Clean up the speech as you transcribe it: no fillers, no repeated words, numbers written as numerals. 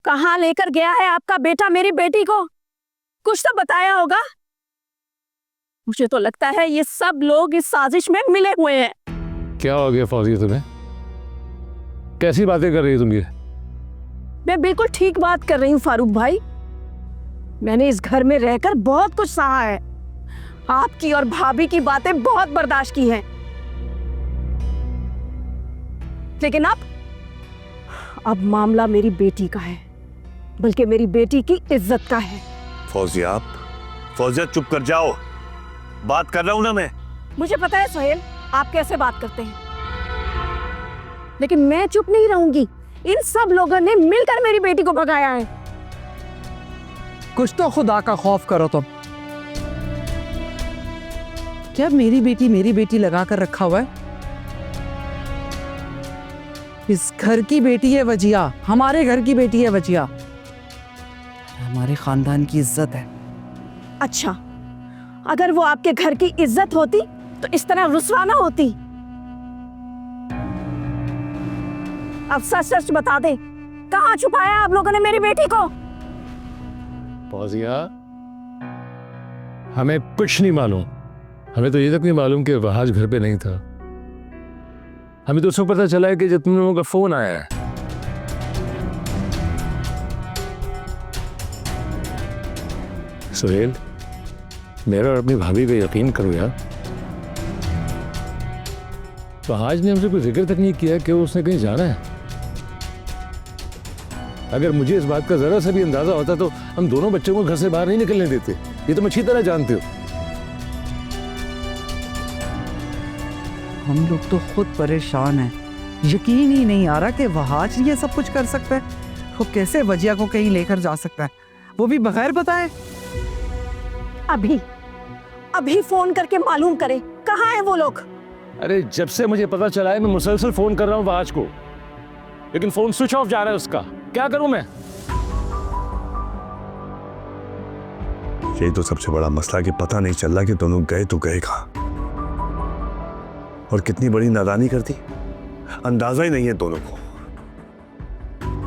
कहाँ लेकर गया है आपका बेटा मेरी बेटी को? कुछ तो बताया होगा। मुझे तो लगता है ये सब लोग इस साजिश में मिले हुए हैं। क्या हो गया फौजिया तुम्हें? कैसी बातें कर रही हो तुम ये? मैं बिल्कुल ठीक बात कर रही हूँ फारूक भाई। मैंने इस घर में रहकर बहुत कुछ सहा है। आपकी और भाभी की बातें बहुत बर्दाश्त की हैं। लेकिन अब मामला मेरी बेटी का है, बल्कि मेरी बेटी की इज्जत का है। फौजिया चुप कर जाओ, बात कर रहा हूं ना मैं। मुझे पता है सोहेल, आप कैसे बात करते हैं, लेकिन मैं चुप नहीं रहूंगी। इन सब लोगों ने मिलकर मेरी बेटी को भगाया है। कुछ तो खुदा का खौफ करो तुम। क्या मेरी बेटी लगा कर रखा हुआ है? इस घर की बेटी है वजिया, हमारे घर की बेटी है वजिया, हमारे खानदान की इज्जत है। अच्छा, अगर वो आपके घर की इज्जत होती तो इस तरह रुसवा ना होती। अब सच सच बता दे, कहाँ छुपाया आप लोगों ने मेरी बेटी को? फौजिया, हमें कुछ नहीं मालूम। हमें तो ये तक नहीं मालूम कि वहाज घर पे नहीं था। हमें तो उसको पता चला है कि जब तुम लोगों का फोन आया है। सोहेल, मेरा और अपनी भाभी पे यकीन करो यार। वहाज ने हमसे कोई जिक्र तक नहीं किया कि उसने कहीं जाना है। अगर मुझे इस बात का जरा सा भी अंदाजा होता तो हम दोनों बच्चों को घर से बाहर नहीं निकलने देते। ये तुम अच्छी तरह जानते हो। हम लोग तो खुद परेशान हैं। यकीन ही नहीं आ रहा कि वहाज ये सब कुछ कर सकता है। वो कैसे वजिया को कहीं लेकर जा सकता है, वो भी बगैर बताए। अभी फोन करके मालूम करे कहाँ है वो लोग। अरे जब से मुझे पता चला है मैं मुसलसल फोन कर रहा हूँ वहाज को, लेकिन फोन स्विच ऑफ जा रहा है उसका। क्या करूं मैं? यही तो सबसे बड़ा मसला कि पता नहीं चल रहा कि दोनों गए तो गए कहां, और कितनी बड़ी नादानी कर दी। अंदाजा ही नहीं है दोनों को।